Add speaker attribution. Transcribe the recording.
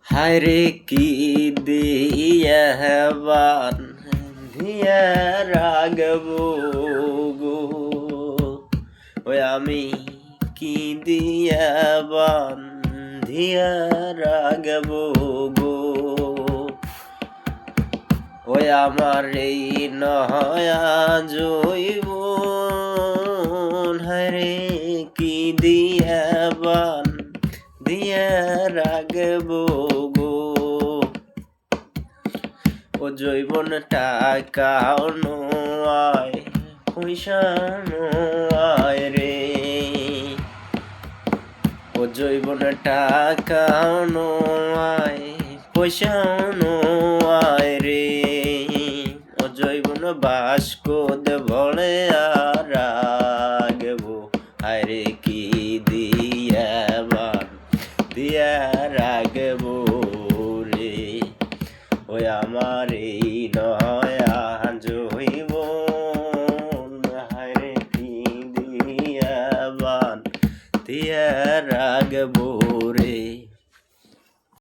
Speaker 1: হায়রে কি দিয়া বান্ধিয়া রাগবো গো, ওই আমি কি দিয়া বান্ধিয়া রাগবো গো, ওই আমার এই নয়া জৈবন। হায়রে কি দিয়া বান্ধিয়া রাগবো গো, ও জৈবন টাকাও নয় পয়সা নয় রে, ও জৈবন টাকাও নয় পয়সাও নয় রে, ও জৈবন বাস্কদ বলে আর রাগবো। হায়রে কি দিয়া দিয়া রাগবো রে, ওই আমার এই নয়া জৈবন। হায়রে কি দিয়া দিয়া রাগবো রে।